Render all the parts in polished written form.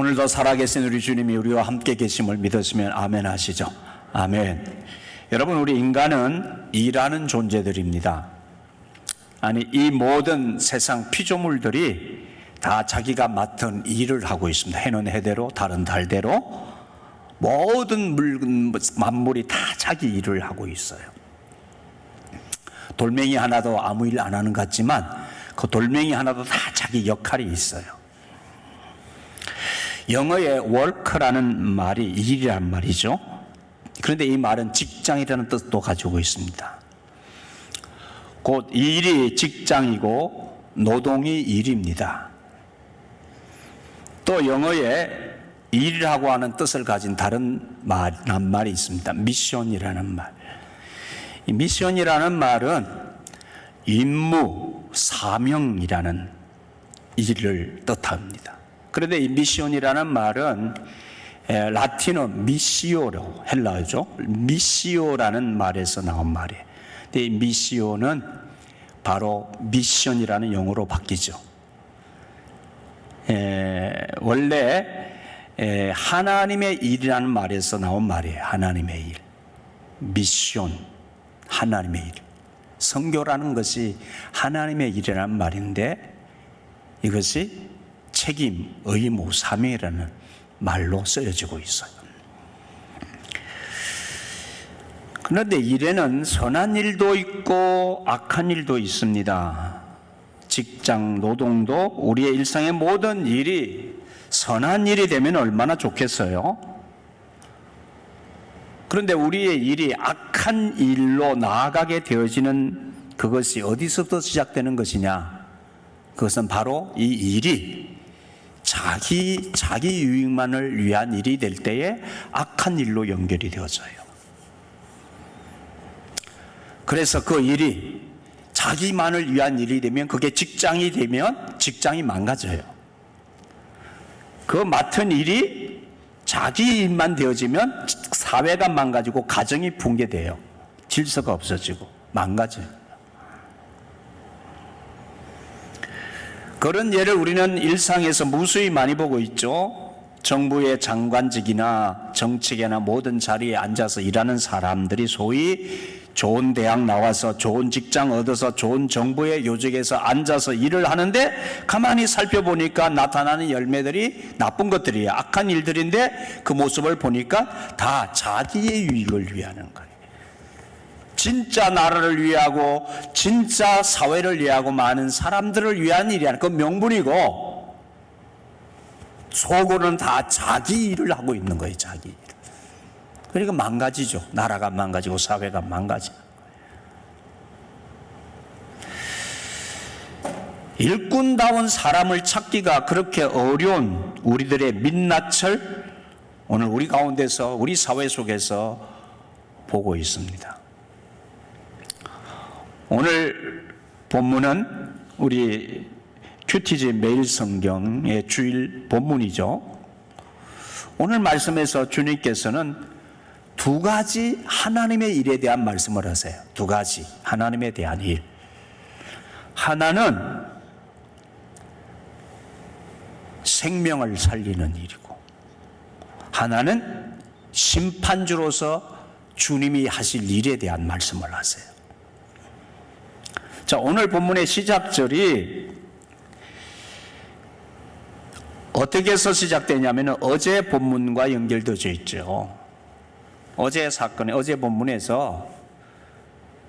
오늘도 살아계신 우리 주님이 우리와 함께 계심을 믿으시면 아멘 하시죠. 아멘. 여러분, 우리 인간은 일하는 존재들입니다. 아니, 이 모든 세상 피조물들이 다 자기가 맡은 일을 하고 있습니다. 해는 해대로, 달은 달대로 모든 만물이 다 자기 일을 하고 있어요. 돌멩이 하나도 아무 일 안 하는 것 같지만 그 돌멩이 하나도 다 자기 역할이 있어요. 영어의 work라는 말이 일이란 말이죠. 그런데 이 말은 직장이라는 뜻도 가지고 있습니다. 곧 일이 직장이고 노동이 일입니다. 또 영어에 일이라고 하는 뜻을 가진 다른 말이 있습니다. 미션이라는 말. 이 미션이라는 말은 임무, 사명이라는 일을 뜻합니다. 그런데 이 미션이라는 말은 라틴어 미시오로, 헬라어죠. 미시오라는 말에서 나온 말이에요. 근데 이 미시오는 바로 미션이라는 용어로 바뀌죠. 원래 하나님의 일이라는 말에서 나온 말이에요. 하나님의 일, 미션, 하나님의 일. 선교라는 것이 하나님의 일이라는 말인데 이것이 책임, 의무, 사명이라는 말로 쓰여지고 있어요. 그런데 일에는 선한 일도 있고 악한 일도 있습니다. 직장, 노동도 우리의 일상의 모든 일이 선한 일이 되면 얼마나 좋겠어요? 그런데 우리의 일이 악한 일로 나아가게 되어지는 그것이 어디서부터 시작되는 것이냐? 그것은 바로 이 일이 자기 유익만을 위한 일이 될 때에 악한 일로 연결이 되어져요. 그래서 그 일이 자기만을 위한 일이 되면, 그게 직장이 되면 직장이 망가져요. 그 맡은 일이 자기 일만 되어지면 사회가 망가지고 가정이 붕괴돼요. 질서가 없어지고 망가져요. 그런 예를 우리는 일상에서 무수히 많이 보고 있죠. 정부의 장관직이나 정책이나 모든 자리에 앉아서 일하는 사람들이 소위 좋은 대학 나와서 좋은 직장 얻어서 좋은 정부의 요직에서 앉아서 일을 하는데 가만히 살펴보니까 나타나는 열매들이 나쁜 것들이에요. 악한 일들인데 그 모습을 보니까 다 자기의 유익을 위하는 거예요. 진짜 나라를 위하고 진짜 사회를 위하고 많은 사람들을 위한 일이 아니라 그 명분이고 속으로는 다 자기 일을 하고 있는 거예요. 자기 일. 그러니까 망가지죠. 나라가 망가지고 사회가 망가지는 거예요. 일꾼다운 사람을 찾기가 그렇게 어려운 우리들의 민낯을 오늘 우리 가운데서, 우리 사회 속에서 보고 있습니다. 오늘 본문은 우리 큐티즈 매일 성경의 주일 본문이죠. 오늘 말씀에서 주님께서는 두 가지 하나님의 일에 대한 말씀을 하세요. 두 가지 하나님에 대한 일. 하나는 생명을 살리는 일이고, 하나는 심판주로서 주님이 하실 일에 대한 말씀을 하세요. 자, 오늘 본문의 시작절이 어떻게 해서 시작되냐면 어제 본문과 연결되어 있죠. 어제 사건에, 어제 본문에서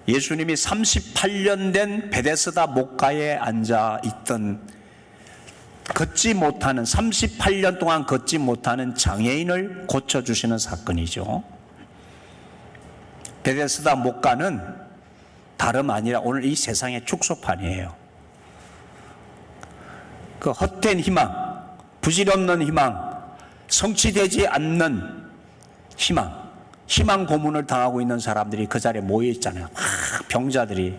예수님이 38년 된 베데스다 목가에 앉아 있던 걷지 못하는, 38년 동안 걷지 못하는 장애인을 고쳐주시는 사건이죠. 베데스다 목가는 다름 아니라 오늘 이 세상의 축소판이에요. 그 헛된 희망, 부질없는 희망, 성취되지 않는 희망 고문을 당하고 있는 사람들이 그 자리에 모여 있잖아요. 병자들이.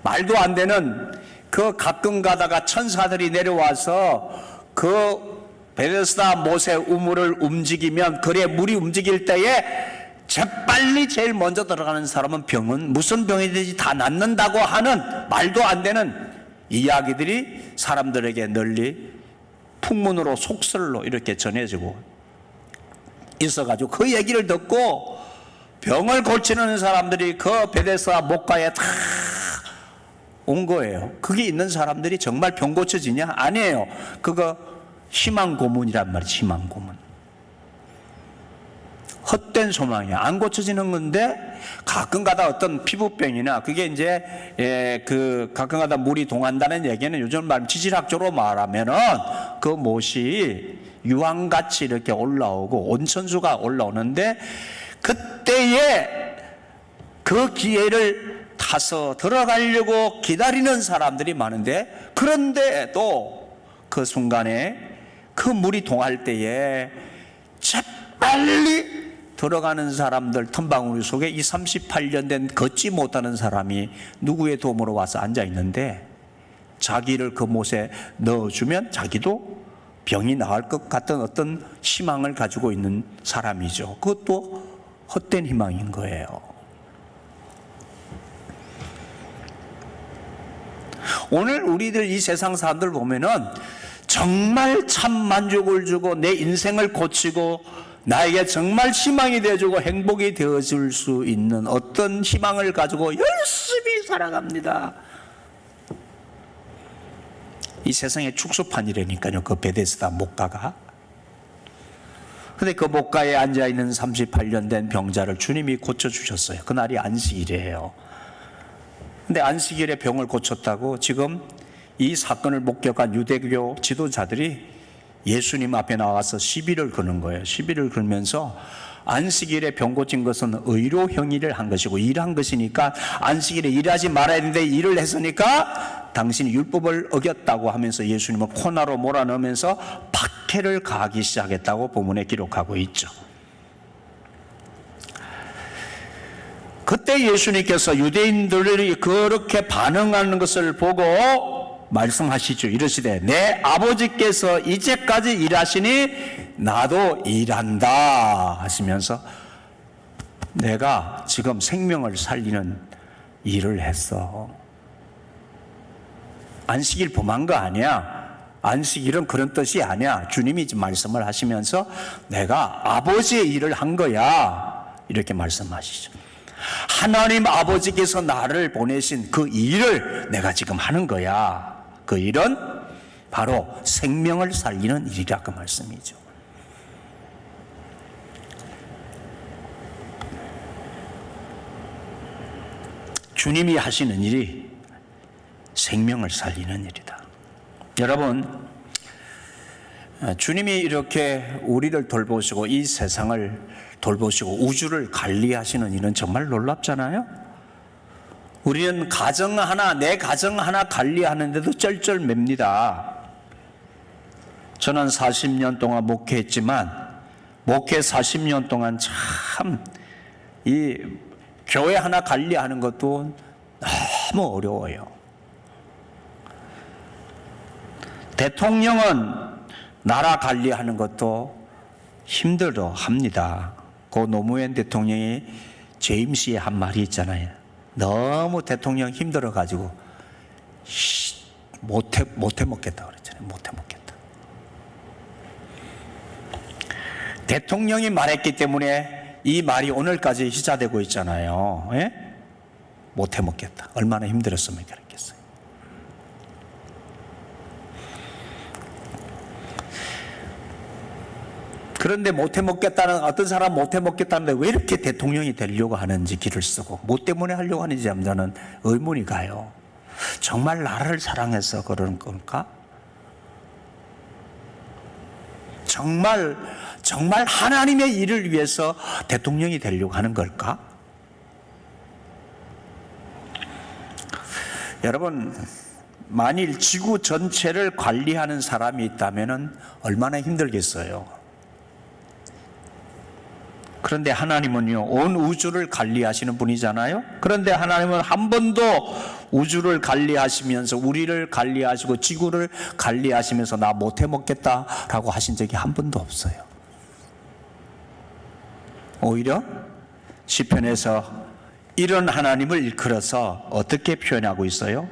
말도 안 되는, 그 가끔 가다가 천사들이 내려와서 그 베데스다 못의 우물을 움직이면, 그래 물이 움직일 때에 재빨리 제일 먼저 들어가는 사람은 병은 무슨 병이든지 다 낫는다고 하는 말도 안 되는 이야기들이 사람들에게 널리 풍문으로 속설로 이렇게 전해지고 있어가지고 그 얘기를 듣고 병을 고치는 사람들이 그 베데스다 목가에 다 온 거예요. 그게 있는 사람들이 정말 병 고쳐지냐? 아니에요. 그거 희망 고문이란 말이에요. 희망 고문. 헛된 소망이야. 안 고쳐지는 건데 가끔가다 어떤 피부병이나 그게 이제 가끔가다 물이 동한다는 얘기는 요즘 말 지질학적으로 말하면은 그 못이 유황같이 이렇게 올라오고 온천수가 올라오는데 그때에 그 기회를 타서 들어가려고 기다리는 사람들이 많은데 그런데도 그 순간에 그 물이 동할 때에 재빨리 들어가는 사람들 틈바구니 속에 이 38년 된 걷지 못하는 사람이 누구의 도움으로 와서 앉아 있는데 자기를 그 못에 넣어주면 자기도 병이 나을 것 같은 어떤 희망을 가지고 있는 사람이죠. 그것도 헛된 희망인 거예요. 오늘 우리들 이 세상 사람들 보면은 정말 참 만족을 주고 내 인생을 고치고 나에게 정말 희망이 되어주고 행복이 되어줄 수 있는 어떤 희망을 가지고 열심히 살아갑니다. 이 세상에 축소판이라니까요. 그 베데스다 목가가. 근데 그 목가에 앉아있는 38년 된 병자를 주님이 고쳐주셨어요. 그날이 안식일이에요. 근데 안식일에 병을 고쳤다고 지금 이 사건을 목격한 유대교 지도자들이 예수님 앞에 나와서 시비를 거는 거예요. 시비를 걸면서 안식일에 병 고친 것은 의로 행위를 한 것이고 일한 것이니까 안식일에 일하지 말아야 되는데 일을 했으니까 당신이 율법을 어겼다고 하면서 예수님을 코나로 몰아넣으면서 박해를 가하기 시작했다고 본문에 기록하고 있죠. 그때 예수님께서 유대인들이 그렇게 반응하는 것을 보고 말씀하시죠. 이러시되 내 아버지께서 이제까지 일하시니 나도 일한다 하시면서 내가 지금 생명을 살리는 일을 했어. 안식일 범한 거 아니야. 안식일은 그런 뜻이 아니야. 주님이 말씀을 하시면서 내가 아버지의 일을 한 거야. 이렇게 말씀하시죠. 하나님 아버지께서 나를 보내신 그 일을 내가 지금 하는 거야. 그 일은 바로 생명을 살리는 일이라 그 말씀이죠. 주님이 하시는 일이 생명을 살리는 일이다. 여러분, 주님이 이렇게 우리를 돌보시고 이 세상을 돌보시고 우주를 관리하시는 일은 정말 놀랍잖아요. 우리는 가정 하나, 내 가정 하나 관리하는데도 쩔쩔맵니다. 저는 40년 동안 목회했지만 목회 40년 동안 참 이 교회 하나 관리하는 것도 너무 어려워요. 대통령은 나라 관리하는 것도 힘들어 합니다. 그 노무현 대통령이 재임 시에 한 말이 있잖아요. 너무 대통령 힘들어가지고 못해 먹겠다 그랬잖아요. 못해 먹겠다. 대통령이 말했기 때문에 이 말이 오늘까지 희자되고 있잖아요. 예? 못해 먹겠다. 얼마나 힘들었으면 그랬겠어요. 그런데 못해 먹겠다는, 어떤 사람 못해 먹겠다는데 왜 이렇게 대통령이 되려고 하는지 길을 쓰고 뭐 때문에 하려고 하는지 저는 의문이 가요. 정말 나라를 사랑해서 그런 걸까? 정말 하나님의 일을 위해서 대통령이 되려고 하는 걸까? 여러분, 만일 지구 전체를 관리하는 사람이 있다면 얼마나 힘들겠어요. 그런데 하나님은요, 온 우주를 관리하시는 분이잖아요. 그런데 하나님은 한 번도 우주를 관리하시면서 우리를 관리하시고 지구를 관리하시면서 나 못해 먹겠다라고 하신 적이 한 번도 없어요. 오히려 시편에서 이런 하나님을 일컬어서 어떻게 표현하고 있어요?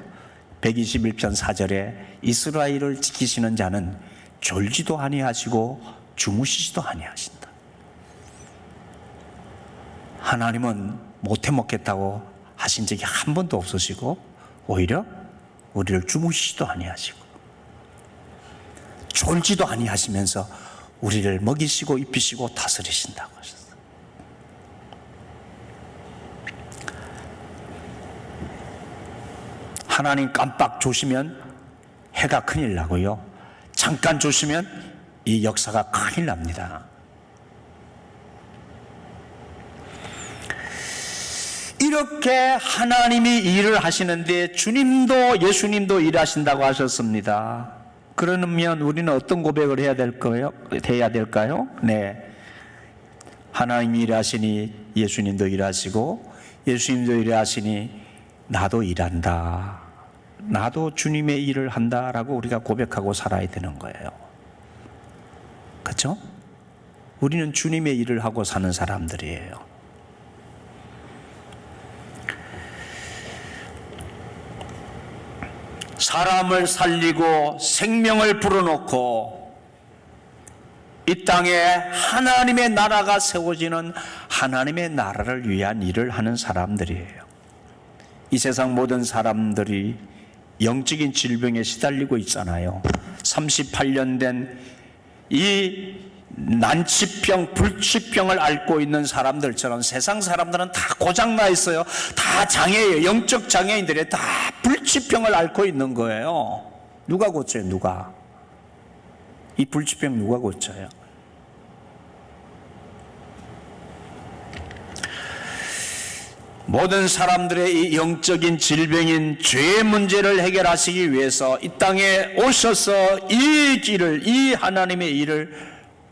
121편 4절에 이스라엘을 지키시는 자는 졸지도 아니하시고 주무시지도 아니하신다. 하나님은 못해 먹겠다고 하신 적이 한 번도 없으시고 오히려 우리를 주무시지도 아니하시고 졸지도 아니하시면서 우리를 먹이시고 입히시고 다스리신다고 하셨어요. 하나님 깜빡 조시면 해가 큰일 나고요, 잠깐 조시면 이 역사가 큰일 납니다. 이렇게 하나님이 일을 하시는데 주님도 예수님도 일하신다고 하셨습니다. 그러면 우리는 어떤 고백을 해야 될까요? 네, 하나님이 일하시니 예수님도 일하시고 예수님도 일하시니 나도 일한다, 나도 주님의 일을 한다라고 우리가 고백하고 살아야 되는 거예요. 그렇죠? 우리는 주님의 일을 하고 사는 사람들이에요. 사람을 살리고 생명을 불어넣고 이 땅에 하나님의 나라가 세워지는 하나님의 나라를 위한 일을 하는 사람들이에요. 이 세상 모든 사람들이 영적인 질병에 시달리고 있잖아요. 38년 된 이 난치병, 불치병을 앓고 있는 사람들처럼 세상 사람들은 다 고장나 있어요. 다 장애예요. 영적 장애인들이 다 불치병을 앓고 있는 거예요. 누가 고쳐요? 누가? 이 불치병 누가 고쳐요? 모든 사람들의 이 영적인 질병인 죄의 문제를 해결하시기 위해서 이 땅에 오셔서 이 길을, 이 하나님의 일을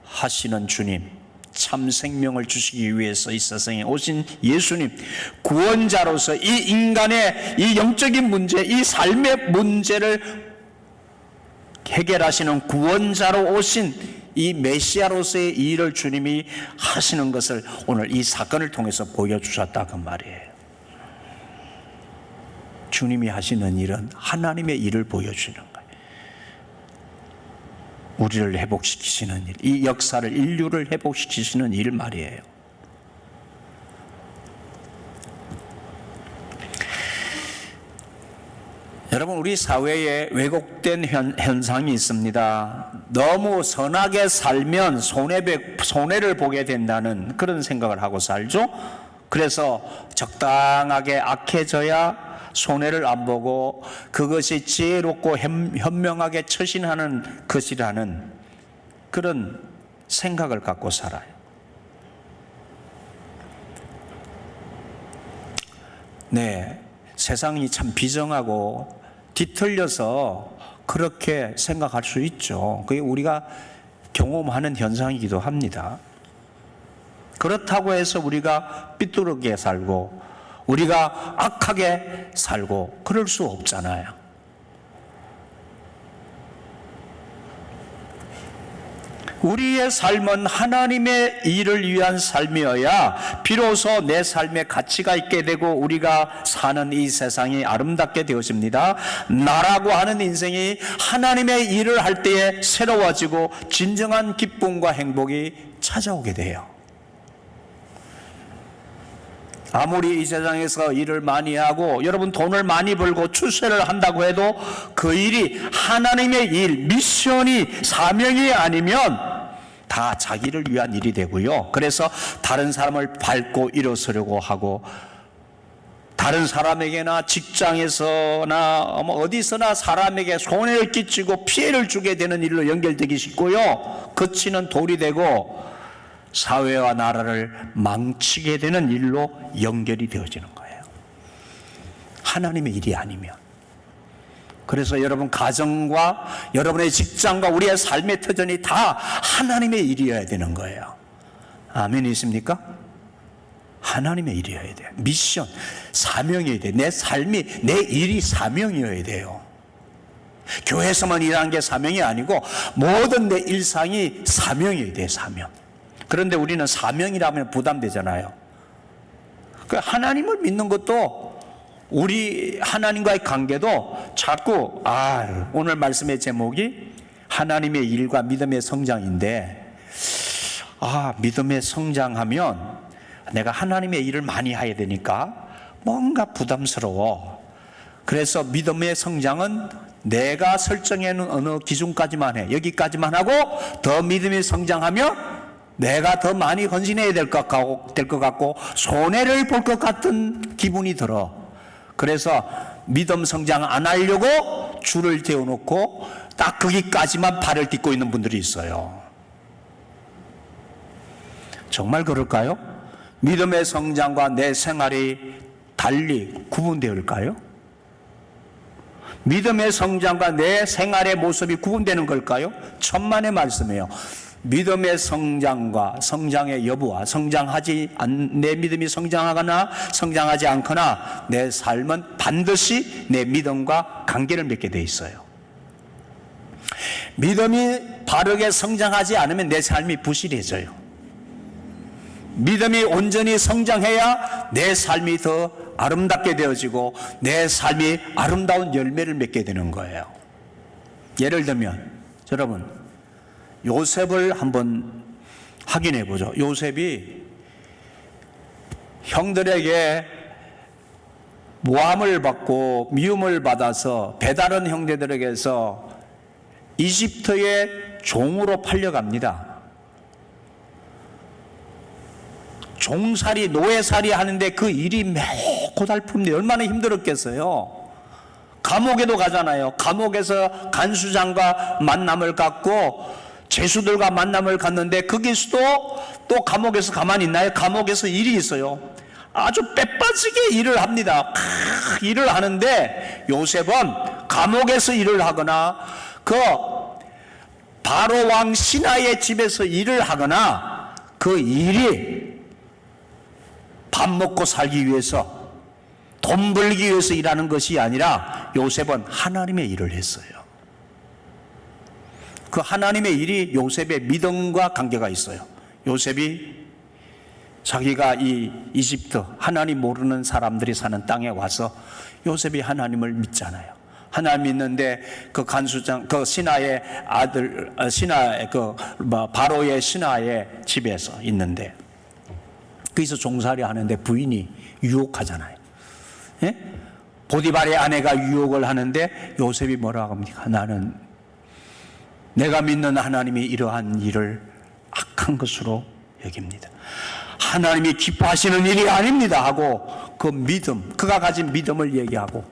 하시는 주님, 참 생명을 주시기 위해서 이 세상에 오신 예수님, 구원자로서 이 인간의 이 영적인 문제, 이 삶의 문제를 해결하시는 구원자로 오신 이 메시아로서의 일을 주님이 하시는 것을 오늘 이 사건을 통해서 보여주셨다 그 말이에요. 주님이 하시는 일은 하나님의 일을 보여주는 거예요. 우리를 회복시키시는 일, 이 역사를, 인류를 회복시키시는 일 말이에요. 여러분, 우리 사회에 왜곡된 현상이 있습니다. 너무 선하게 살면 손해를 보게 된다는 그런 생각을 하고 살죠. 그래서 적당하게 악해져야 손해를 안 보고 그것이 지혜롭고 현명하게 처신하는 것이라는 그런 생각을 갖고 살아요. 네, 세상이 참 비정하고 뒤틀려서 그렇게 생각할 수 있죠. 그게 우리가 경험하는 현상이기도 합니다. 그렇다고 해서 우리가 삐뚤게 살고 우리가 악하게 살고 그럴 수 없잖아요. 우리의 삶은 하나님의 일을 위한 삶이어야 비로소 내 삶에 가치가 있게 되고 우리가 사는 이 세상이 아름답게 되어집니다. 나라고 하는 인생이 하나님의 일을 할 때에 새로워지고 진정한 기쁨과 행복이 찾아오게 돼요. 아무리 이 세상에서 일을 많이 하고 여러분 돈을 많이 벌고 출세를 한다고 해도 그 일이 하나님의 일, 미션이, 사명이 아니면 다 자기를 위한 일이 되고요. 그래서 다른 사람을 밟고 일어서려고 하고 다른 사람에게나 직장에서나 어디서나 사람에게 손해를 끼치고 피해를 주게 되는 일로 연결되기 쉽고요. 그치는 돌이 되고 사회와 나라를 망치게 되는 일로 연결이 되어지는 거예요. 하나님의 일이 아니면. 그래서 여러분 가정과 여러분의 직장과 우리의 삶의 터전이 다 하나님의 일이어야 되는 거예요. 아멘이십니까? 하나님의 일이어야 돼요. 미션, 사명이어야 돼요. 내 삶이, 내 일이 사명이어야 돼요. 교회에서만 일하는 게 사명이 아니고 모든 내 일상이 사명이어야 돼요. 사명. 그런데 우리는 사명이라면 부담되잖아요. 하나님을 믿는 것도 우리 하나님과의 관계도 자꾸 오늘 말씀의 제목이 하나님의 일과 믿음의 성장인데, 믿음의 성장하면 내가 하나님의 일을 많이 해야 되니까 뭔가 부담스러워. 그래서 믿음의 성장은 내가 설정해 놓은 어느 기준까지만 해. 여기까지만 하고 더 믿음이 성장하면 내가 더 많이 헌신해야 될 것 같고 손해를 볼 것 같은 기분이 들어. 그래서 믿음 성장 안 하려고 줄을 세워놓고 딱 거기까지만 발을 딛고 있는 분들이 있어요. 정말 그럴까요? 믿음의 성장과 내 생활이 달리 구분되을까요? 믿음의 성장과 내 생활의 모습이 구분되는 걸까요? 천만의 말씀이에요. 믿음의 성장과 성장의 여부와 내 믿음이 성장하거나 성장하지 않거나 내 삶은 반드시 내 믿음과 관계를 맺게 돼 있어요. 믿음이 바르게 성장하지 않으면 내 삶이 부실해져요. 믿음이 온전히 성장해야 내 삶이 더 아름답게 되어지고 내 삶이 아름다운 열매를 맺게 되는 거예요. 예를 들면 여러분, 요셉을 한번 확인해 보죠. 요셉이 형들에게 모함을 받고 미움을 받아서 배다른 형제들에게서 이집트의 종으로 팔려갑니다. 종살이, 노예살이 하는데 그 일이 매우 고달픈데 얼마나 힘들었겠어요. 감옥에도 가잖아요. 감옥에서 간수장과 만남을 갖고 죄수들과 만남을 갖는데 거기서도 또 감옥에서 가만히 있나요? 감옥에서 일이 있어요. 아주 빼빠지게 일을 합니다. 일을 하는데 요셉은 감옥에서 일을 하거나 그 바로 왕 신하의 집에서 일을 하거나 그 일이 밥 먹고 살기 위해서, 돈 벌기 위해서 일하는 것이 아니라 요셉은 하나님의 일을 했어요. 그 하나님의 일이 요셉의 믿음과 관계가 있어요. 요셉이 자기가 이 이집트, 하나님 모르는 사람들이 사는 땅에 와서 요셉이 하나님을 믿잖아요. 하나님 믿는데 그 간수장, 그 신하의 아들, 신하의 바로의 신하의 집에서 있는데 거기서 종살이 하는데 부인이 유혹하잖아요. 예? 보디발의 아내가 유혹을 하는데 요셉이 뭐라고 합니까? 나는 내가 믿는 하나님이 이러한 일을 악한 것으로 여깁니다. 하나님이 기뻐하시는 일이 아닙니다 하고 그 믿음, 그가 가진 믿음을 얘기하고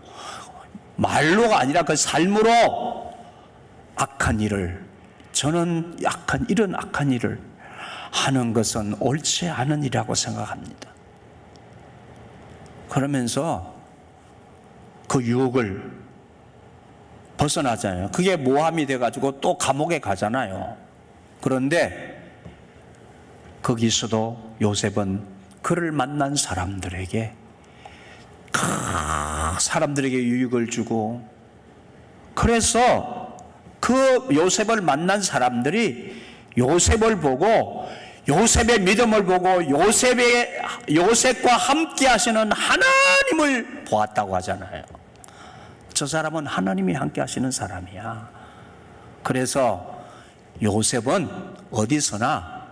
말로가 아니라 그 삶으로 악한 일을, 저는 이런 악한 일을 하는 것은 옳지 않은 일이라고 생각합니다. 그러면서 그 유혹을 벗어나잖아요. 그게 모함이 돼가지고 또 감옥에 가잖아요. 그런데 거기서도 요셉은 그를 만난 사람들에게 유익을 주고, 그래서 그 요셉을 만난 사람들이 요셉을 보고, 요셉의 믿음을 보고 요셉과 함께 하시는 하나님을 보았다고 하잖아요. 저 사람은 하나님이 함께 하시는 사람이야. 그래서 요셉은 어디서나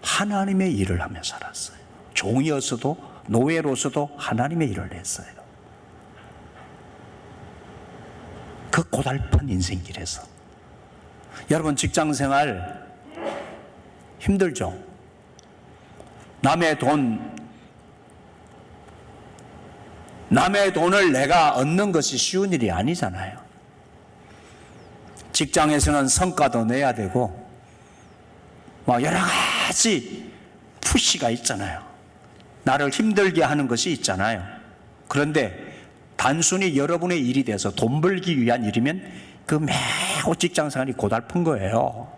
하나님의 일을 하며 살았어요. 종이어서도 노예로서도 하나님의 일을 했어요. 그 고달픈 인생길에서. 여러분, 직장생활 힘들죠? 남의 돈을 내가 얻는 것이 쉬운 일이 아니잖아요. 직장에서는 성과도 내야 되고 여러 가지 푸시가 있잖아요. 나를 힘들게 하는 것이 있잖아요. 그런데 단순히 여러분의 일이 돼서 돈 벌기 위한 일이면 그 매우 직장생활이 고달픈 거예요.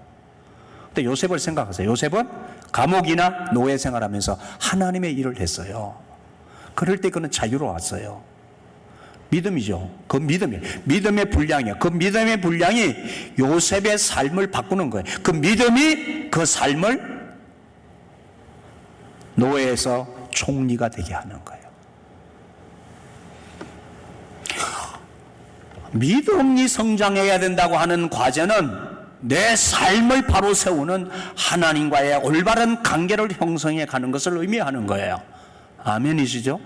근데 요셉을 생각하세요. 요셉은 감옥이나 노예 생활하면서 하나님의 일을 했어요. 그럴 때 그는 자유로웠어요. 믿음이죠. 그 믿음의 분량이에요. 그 믿음의 분량이 요셉의 삶을 바꾸는 거예요. 그 믿음이 그 삶을 노예에서 총리가 되게 하는 거예요. 믿음이 성장해야 된다고 하는 과제는 내 삶을 바로 세우는 하나님과의 올바른 관계를 형성해 가는 것을 의미하는 거예요. 아멘이시죠?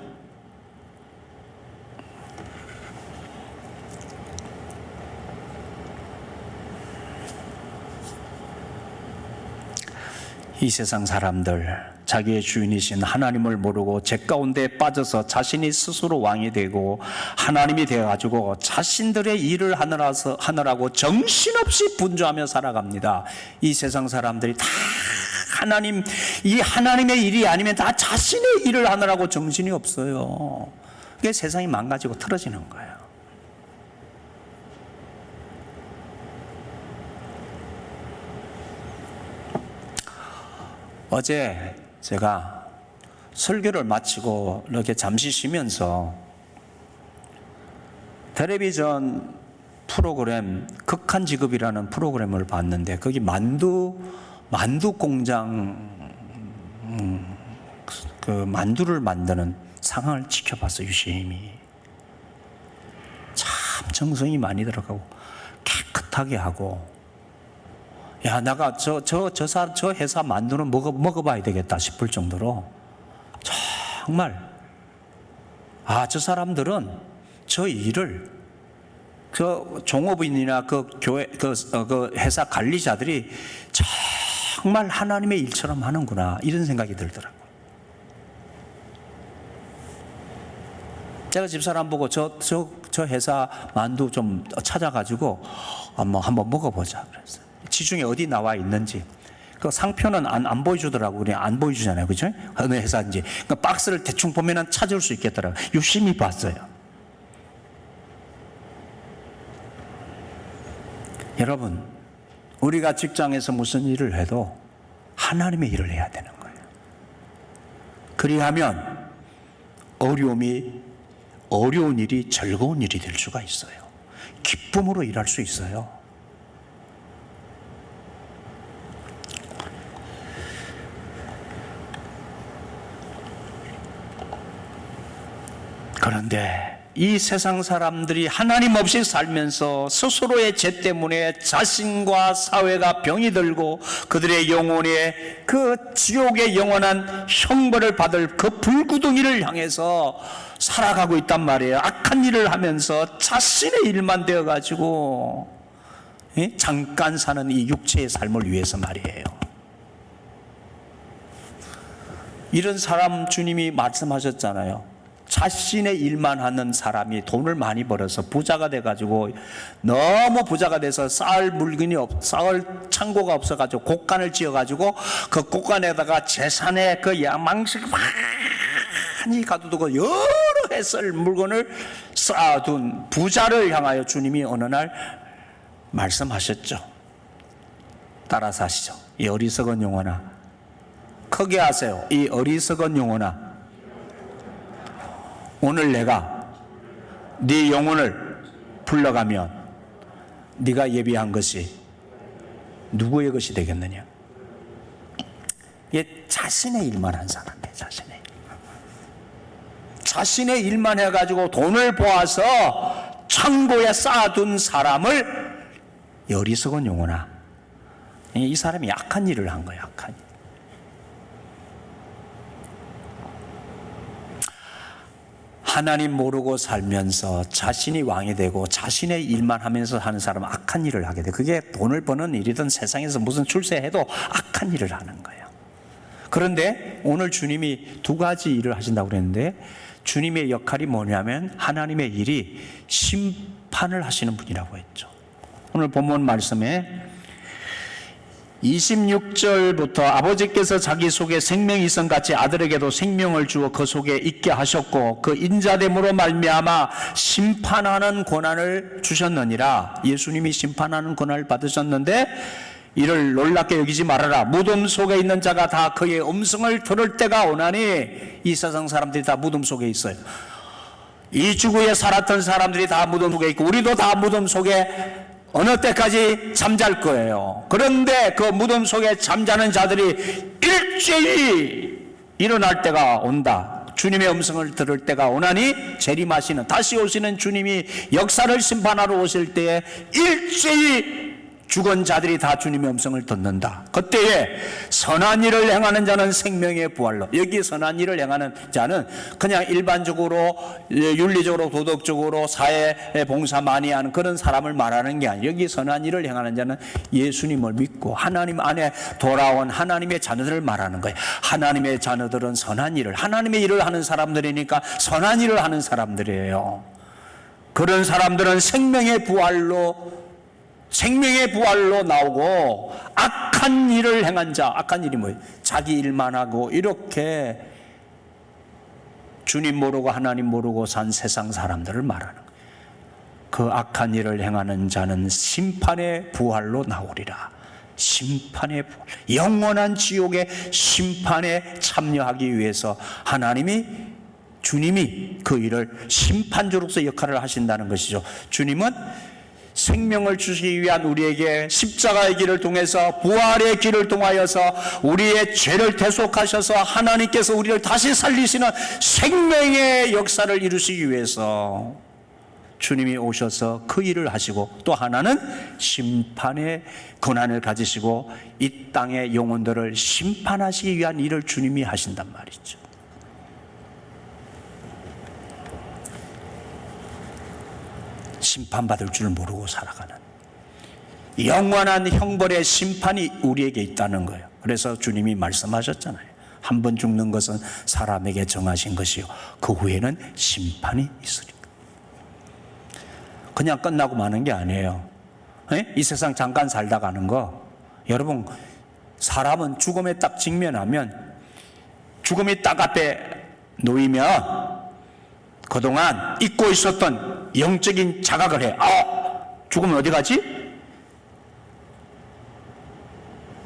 이 세상 사람들, 자기의 주인이신 하나님을 모르고 죄 가운데 빠져서 자신이 스스로 왕이 되고 하나님이 되어가지고 자신들의 일을 하느라고 정신없이 분주하며 살아갑니다. 이 세상 사람들이 다 이 하나님의 일이 아니면 다 자신의 일을 하느라고 정신이 없어요. 그게 세상이 망가지고 틀어지는 거예요. 어제 제가 설교를 마치고 이렇게 잠시 쉬면서 텔레비전 프로그램 극한직업이라는 프로그램을 봤는데 거기 만두 공장 그 만두를 만드는 상황을 지켜봤어요. 유심히 참 정성이 많이 들어가고 깨끗하게 하고, 야, 내가 저 회사 만두는 먹어봐야 되겠다 싶을 정도로 정말, 저 사람들은 저 일을, 그 종업인이나 그 교회, 그 회사 관리자들이 정말 하나님의 일처럼 하는구나, 이런 생각이 들더라고요. 제가 집사람 보고 저 회사 만두 좀 찾아가지고 한번 먹어보자 그랬어요. 지중에 어디 나와 있는지. 그 상표는 안 보여주더라고. 그냥 안 보여주잖아요. 그죠? 어느 회사인지. 그 박스를 대충 보면은 찾을 수 있겠더라고요. 유심히 봤어요. 여러분, 우리가 직장에서 무슨 일을 해도 하나님의 일을 해야 되는 거예요. 그리하면 어려운 일이 즐거운 일이 될 수가 있어요. 기쁨으로 일할 수 있어요. 그런데 이 세상 사람들이 하나님 없이 살면서 스스로의 죄 때문에 자신과 사회가 병이 들고 그들의 영혼에 그 지옥의 영원한 형벌을 받을 그 불구덩이를 향해서 살아가고 있단 말이에요. 악한 일을 하면서 자신의 일만 되어가지고 잠깐 사는 이 육체의 삶을 위해서 말이에요. 이런 사람 주님이 말씀하셨잖아요. 자신의 일만 하는 사람이 돈을 많이 벌어서 부자가 돼가지고 너무 부자가 돼서 쌓을 창고가 없어가지고 곡간을 지어가지고 그 곡간에다가 재산의 그 야망식 많이 가두고 여러 해 쓸 물건을 쌓아둔 부자를 향하여 주님이 어느 날 말씀하셨죠. 따라서 하시죠. 이 어리석은 영혼아, 크게 하세요. 이 어리석은 영혼아, 오늘 내가 네 영혼을 불러가면 네가 예비한 것이 누구의 것이 되겠느냐? 이게 자신의 일만 한 사람이에요. 자신의 일만 해가지고 돈을 모아서 창고에 쌓아둔 사람을 어리석은 영혼아, 이 사람이 악한 일을 한 거예요. 악한 일. 하나님 모르고 살면서 자신이 왕이 되고 자신의 일만 하면서 하는 사람은 악한 일을 하게 돼. 그게 돈을 버는 일이든 세상에서 무슨 출세해도 악한 일을 하는 거예요. 그런데 오늘 주님이 두 가지 일을 하신다고 그랬는데, 주님의 역할이 뭐냐면 하나님의 일이 심판을 하시는 분이라고 했죠. 오늘 본문 말씀에 26절부터 아버지께서 자기 속에 생명이 있음같이 아들에게도 생명을 주어 그 속에 있게 하셨고 그 인자됨으로 말미암아 심판하는 권한을 주셨느니라. 예수님이 심판하는 권한을 받으셨는데 이를 놀랍게 여기지 말아라. 무덤 속에 있는 자가 다 그의 음성을 들을 때가 오나니. 이 세상 사람들이 다 무덤 속에 있어요. 이 지구에 살았던 사람들이 다 무덤 속에 있고 우리도 다 무덤 속에 어느 때까지 잠잘 거예요. 그런데 그 무덤 속에 잠자는 자들이 일제히 일어날 때가 온다. 주님의 음성을 들을 때가 오나니, 재림하시는 다시 오시는 주님이 역사를 심판하러 오실 때에 일제히 죽은 자들이 다 주님의 음성을 듣는다. 그때에 선한 일을 행하는 자는 생명의 부활로. 여기 선한 일을 행하는 자는 그냥 일반적으로 윤리적으로 도덕적으로 사회 봉사 많이 하는 그런 사람을 말하는 게 아니에요. 여기 선한 일을 행하는 자는 예수님을 믿고 하나님 안에 돌아온 하나님의 자녀들을 말하는 거예요. 하나님의 자녀들은 선한 일을, 하나님의 일을 하는 사람들이니까 선한 일을 하는 사람들이에요. 그런 사람들은 생명의 부활로 나오고, 악한 일을 행한 자, 악한 일이 뭐예요? 자기 일만 하고 이렇게 주님 모르고 하나님 모르고 산 세상 사람들을 말하는 거예요. 그 악한 일을 행하는 자는 심판의 부활로 나오리라. 심판의 부활, 영원한 지옥의 심판에 참여하기 위해서 주님이 그 일을 심판주로서 역할을 하신다는 것이죠. 주님은 생명을 주시기 위한 우리에게 십자가의 길을 통해서, 부활의 길을 통하여서 우리의 죄를 대속하셔서 하나님께서 우리를 다시 살리시는 생명의 역사를 이루시기 위해서 주님이 오셔서 그 일을 하시고, 또 하나는 심판의 권한을 가지시고 이 땅의 영혼들을 심판하시기 위한 일을 주님이 하신단 말이죠. 심판받을 줄 모르고 살아가는 영원한 형벌의 심판이 우리에게 있다는 거예요. 그래서 주님이 말씀하셨잖아요. 한 번 죽는 것은 사람에게 정하신 것이요, 그 후에는 심판이 있으리라. 그냥 끝나고 마는 게 아니에요. 이 세상 잠깐 살다 가는 거, 여러분, 사람은 죽음에 딱 직면하면, 죽음이 딱 앞에 놓이면 그동안 잊고 있었던 영적인 자각을 해. 죽으면 어디 가지?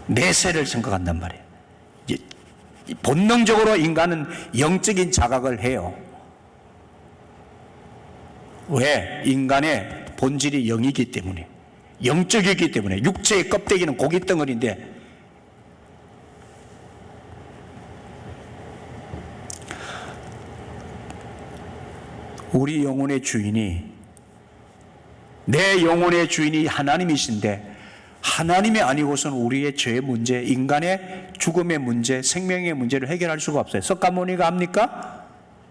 내세를 생각한단 말이에요. 본능적으로 인간은 영적인 자각을 해요. 왜? 인간의 본질이 영이기 때문에, 영적이기 때문에. 육체의 껍데기는 고깃덩어리인데, 우리 영혼의 주인이, 내 영혼의 주인이 하나님이신데, 하나님이 아니고서는 우리의 죄의 문제, 인간의 죽음의 문제, 생명의 문제를 해결할 수가 없어요. 석가모니가 합니까?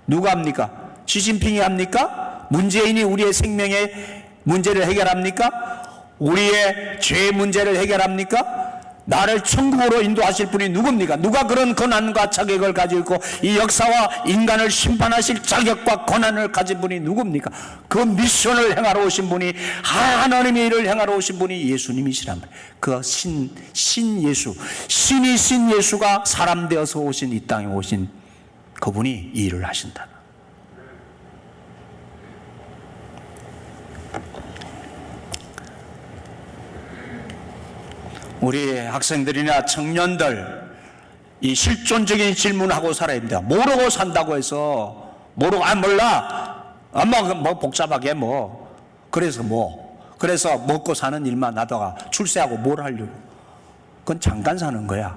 누가 합니까? 시진핑이 합니까? 문재인이 우리의 생명의 문제를 해결합니까? 우리의 죄의 문제를 해결합니까? 나를 천국으로 인도하실 분이 누굽니까? 누가 그런 권한과 자격을 가지고 있고 이 역사와 인간을 심판하실 자격과 권한을 가진 분이 누굽니까? 그 미션을 행하러 오신 분이, 하나님의 일을 행하러 오신 분이 예수님이시란 말이에요. 그 신 예수, 신이 신 예수가 사람 되어서 오신, 이 땅에 오신 그분이 이 일을 하신다. 우리 학생들이나 청년들, 이 실존적인 질문하고 살아야 됩니다. 모르고 산다고 해서, 몰라. 뭐 복잡하게 그래서 그래서 먹고 사는 일만 하다가 출세하고 뭘 하려고. 그건 잠깐 사는 거야.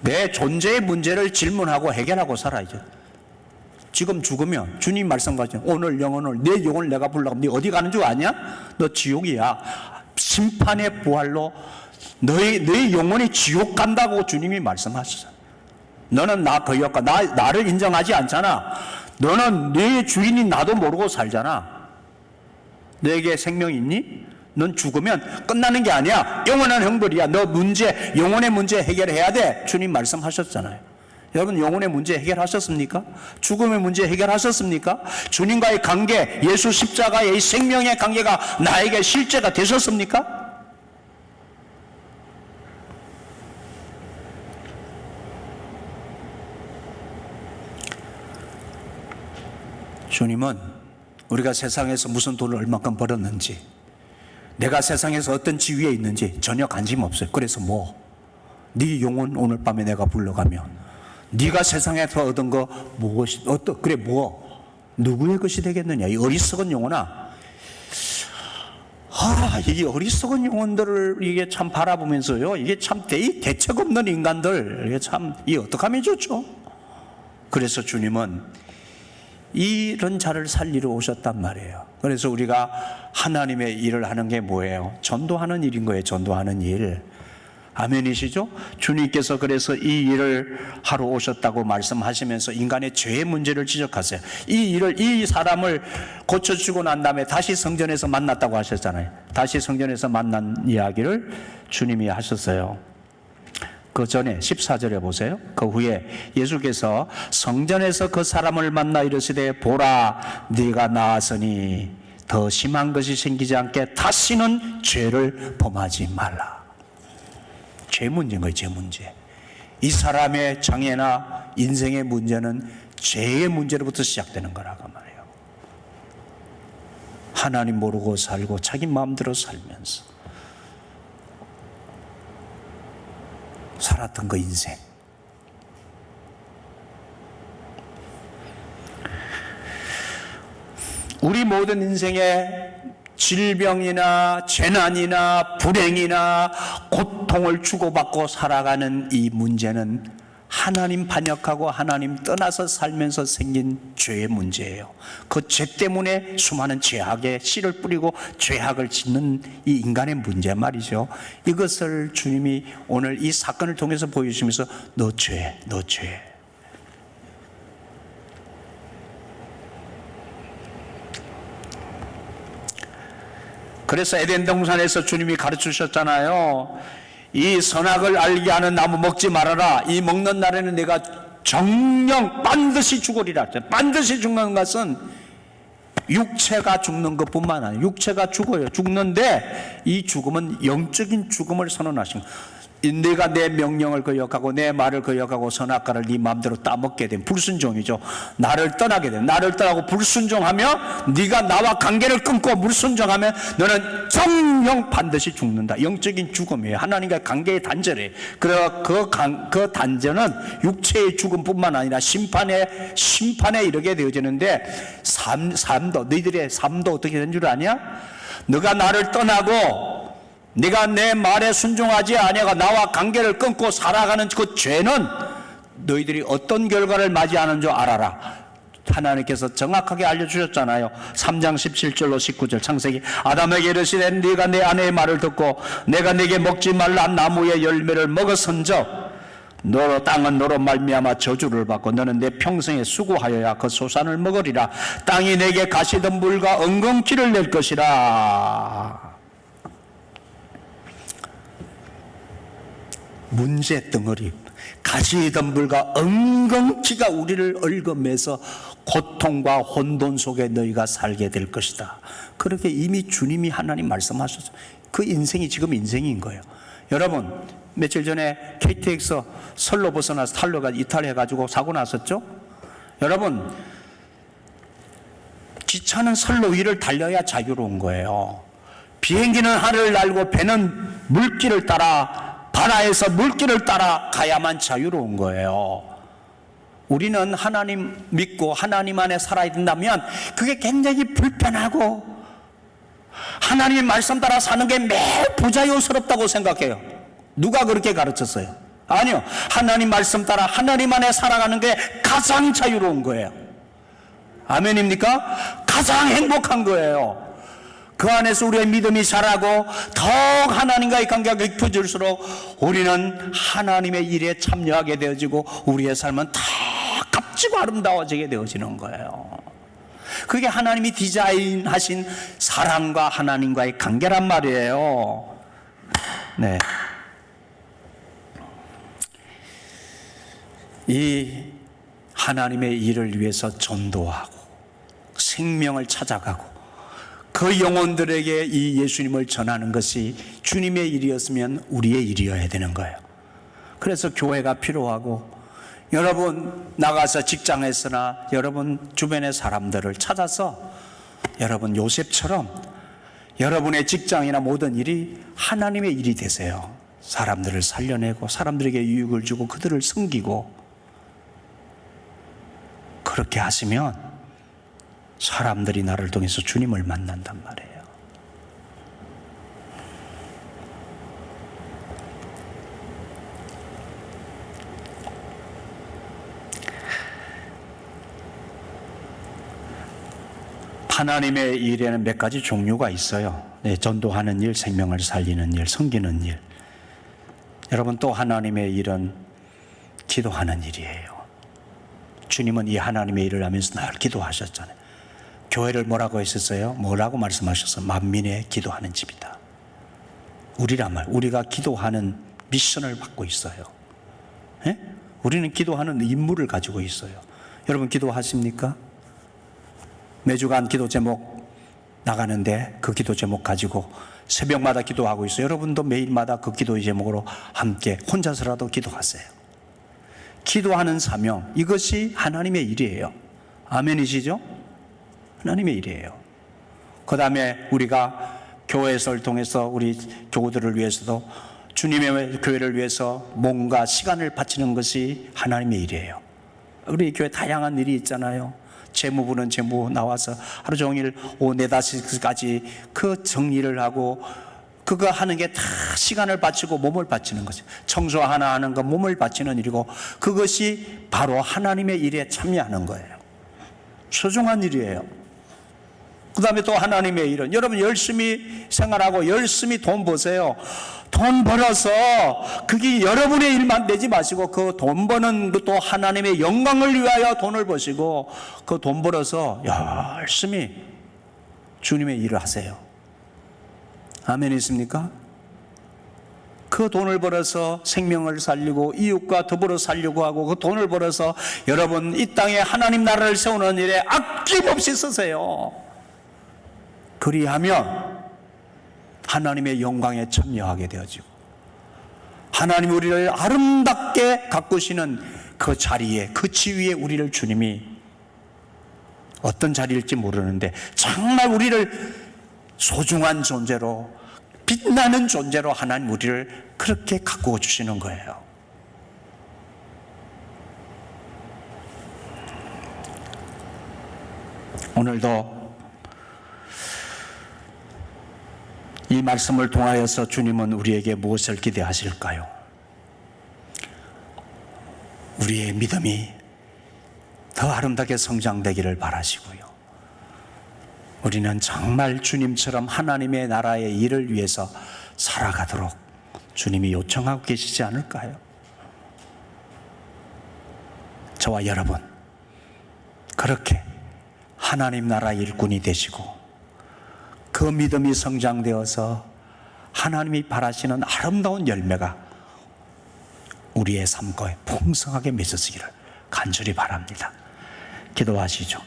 내 존재의 문제를 질문하고 해결하고 살아야죠. 지금 죽으면 주님 말씀하시죠. 오늘 영혼을, 내 영혼을 내가 불러가면 네 어디 가는 줄 아냐? 너 지옥이야. 심판의 부활로 너희 영혼이 지옥 간다고 주님이 말씀하시잖아. 너는 나 거역과 나를 인정하지 않잖아. 너는 네 주인이 나도 모르고 살잖아. 너에게 생명이 있니? 넌 죽으면 끝나는 게 아니야. 영원한 형벌이야. 너 영혼의 문제 해결해야 돼. 주님 말씀하셨잖아요. 여러분, 영혼의 문제 해결하셨습니까? 죽음의 문제 해결하셨습니까? 주님과의 관계, 예수 십자가의 이 생명의 관계가 나에게 실제가 되셨습니까? 주님은 우리가 세상에서 무슨 돈을 얼마큼 벌었는지, 내가 세상에서 어떤 지위에 있는지 전혀 관심 없어요. 그래서 네 영혼 오늘 밤에 내가 불러가면 네가 세상에서 얻은 거 무엇이, 누구의 것이 되겠느냐? 이 어리석은 영혼아. 이게 어리석은 영혼들을 이게 참 바라보면서요, 이게 참 대책 없는 인간들, 이게 참, 어떡하면 좋죠? 그래서 주님은 이런 자를 살리러 오셨단 말이에요. 그래서 우리가 하나님의 일을 하는 게 뭐예요? 전도하는 일인 거예요. 전도하는 일. 아멘이시죠? 주님께서 그래서 이 일을 하러 오셨다고 말씀하시면서 인간의 죄의 문제를 지적하세요. 이 사람을 고쳐주고 난 다음에 다시 성전에서 만났다고 하셨잖아요. 다시 성전에서 만난 이야기를 주님이 하셨어요. 그 전에 14절에 보세요. 그 후에 예수께서 성전에서 그 사람을 만나 이르시되 보라 네가 나았으니 더 심한 것이 생기지 않게 다시는 죄를 범하지 말라. 죄 문제인 거예요. 죄 문제. 이 사람의 장애나 인생의 문제는 죄의 문제로부터 시작되는 거라고 말해요. 하나님 모르고 살고 자기 마음대로 살면서 살았던 그 인생. 우리 모든 인생에 질병이나 재난이나 불행이나 고통을 주고받고 살아가는 이 문제는 하나님 반역하고 하나님 떠나서 살면서 생긴 죄의 문제예요. 그 죄 때문에 수많은 죄악에 씨를 뿌리고 죄악을 짓는 이 인간의 문제 말이죠. 이것을 주님이 오늘 이 사건을 통해서 보여주시면서 너 죄, 너 죄. 그래서 에덴 동산에서 주님이 가르치셨잖아요. 이 선악을 알게 하는 나무 먹지 말아라. 이 먹는 날에는 내가 정령 반드시 죽으리라. 반드시 죽는 것은 육체가 죽는 것뿐만 아니라 육체가 죽어요. 죽는데 이 죽음은 영적인 죽음을 선언하신 거예요. 내가 내 명령을 거역하고 내 말을 거역하고 선악과를 네 마음대로 따먹게 된 불순종이죠. 나를 떠나게 된, 나를 떠나고 불순종하며 네가 나와 관계를 끊고 불순종하면 너는 정령 반드시 죽는다. 영적인 죽음이에요. 하나님과 관계의 단절이에요. 그래서 그 단절은 육체의 죽음뿐만 아니라 심판에 이르게 되어지는데 삶도, 너희들의 삶도 어떻게 된 줄 아냐? 너가 나를 떠나고 네가 내 말에 순종하지 아니하고 나와 관계를 끊고 살아가는 그 죄는 너희들이 어떤 결과를 맞이하는 줄 알아라. 하나님께서 정확하게 알려주셨잖아요. 3장 17절로 19절 창세기. 아담에게 이르시되 네가 내 아내의 말을 듣고 내가 네게 먹지 말라 나무의 열매를 먹었은즉 너로 땅은 너로 말미암아 저주를 받고 너는 내 평생에 수고하여야 그 소산을 먹으리라. 땅이 내게 가시덤불과 엉겅퀴를 낼 것이라. 문제 덩어리, 가시덤불과 엉겅퀴가 우리를 얽어매서 고통과 혼돈 속에 너희가 살게 될 것이다. 그렇게 이미 주님이 하나님 말씀하셨어요. 그 인생이 지금 인생인 거예요. 여러분, 며칠 전에 KTX 선로 벗어나서 탈로가 이탈해가지고 사고 났었죠? 여러분, 기차는 선로 위를 달려야 자유로운 거예요. 비행기는 하늘을 날고 배는 물길을 따라 바다에서 물길을 따라 가야만 자유로운 거예요. 우리는 하나님 믿고 하나님 안에 살아야 된다면 그게 굉장히 불편하고 하나님의 말씀 따라 사는 게 매우 부자연스럽다고 생각해요. 누가 그렇게 가르쳤어요? 아니요. 하나님 말씀 따라 하나님 안에 살아가는 게 가장 자유로운 거예요. 아멘입니까? 가장 행복한 거예요. 그 안에서 우리의 믿음이 자라고 더욱 하나님과의 관계가 깊어질수록 우리는 하나님의 일에 참여하게 되어지고 우리의 삶은 더 값지고 아름다워지게 되어지는 거예요. 그게 하나님이 디자인하신 사랑과 하나님과의 관계란 말이에요. 네. 이 하나님의 일을 위해서 전도하고 생명을 찾아가고 그 영혼들에게 이 예수님을 전하는 것이 주님의 일이었으면 우리의 일이어야 되는 거예요. 그래서 교회가 필요하고 여러분 나가서 직장에서나 여러분 주변의 사람들을 찾아서 여러분 요셉처럼 여러분의 직장이나 모든 일이 하나님의 일이 되세요. 사람들을 살려내고 사람들에게 유익을 주고 그들을 섬기고 그렇게 하시면 사람들이 나를 통해서 주님을 만난단 말이에요. 하나님의 일에는 몇 가지 종류가 있어요. 네, 전도하는 일, 생명을 살리는 일, 섬기는 일. 여러분, 또 하나님의 일은 기도하는 일이에요. 주님은 이 하나님의 일을 하면서 늘 기도하셨잖아요. 교회를 뭐라고 했었어요? 뭐라고 말씀하셨어요? 만민의 기도하는 집이다. 우리가 기도하는 미션을 받고 있어요. 예? 우리는 기도하는 임무를 가지고 있어요. 여러분, 기도하십니까? 매주간 기도 제목 나가는데 그 기도 제목 가지고 새벽마다 기도하고 있어요. 여러분도 매일마다 그 기도 제목으로 함께 혼자서라도 기도하세요. 기도하는 사명, 이것이 하나님의 일이에요. 아멘이시죠? 하나님의 일이에요. 그 다음에 우리가 교회를 통해서 우리 교우들을 위해서도 주님의 교회를 위해서 뭔가 시간을 바치는 것이 하나님의 일이에요. 우리 교회 다양한 일이 있잖아요. 재무부는 재무 나와서 하루 종일 오후 4, 5시까지 그 정리를 하고 그거 하는 게 다 시간을 바치고 몸을 바치는 거죠. 청소 하나 하는 거 몸을 바치는 일이고 그것이 바로 하나님의 일에 참여하는 거예요. 소중한 일이에요. 그 다음에 또 하나님의 일은 여러분 열심히 생활하고 열심히 돈 버세요. 돈 벌어서 그게 여러분의 일만 내지 마시고 그 돈 버는 것도 하나님의 영광을 위하여 돈을 버시고 그 돈 벌어서 열심히 주님의 일을 하세요. 아멘 있습니까? 그 돈을 벌어서 생명을 살리고 이웃과 더불어 살려고 하고 그 돈을 벌어서 여러분 이 땅에 하나님 나라를 세우는 일에 아낌없이 쓰세요. 그리하면 하나님의 영광에 참여하게 되어지고 하나님 우리를 아름답게 가꾸시는 그 자리에 그 지위에 우리를 주님이 어떤 자리일지 모르는데 정말 우리를 소중한 존재로 빛나는 존재로 하나님 우리를 그렇게 가꾸어 주시는 거예요. 오늘도 이 말씀을 통하여서 주님은 우리에게 무엇을 기대하실까요? 우리의 믿음이 더 아름답게 성장되기를 바라시고요. 우리는 정말 주님처럼 하나님의 나라의 일을 위해서 살아가도록 주님이 요청하고 계시지 않을까요? 저와 여러분 그렇게 하나님 나라 일꾼이 되시고 그 믿음이 성장되어서 하나님이 바라시는 아름다운 열매가 우리의 삶과 풍성하게 맺어지기를 간절히 바랍니다. 기도하시죠.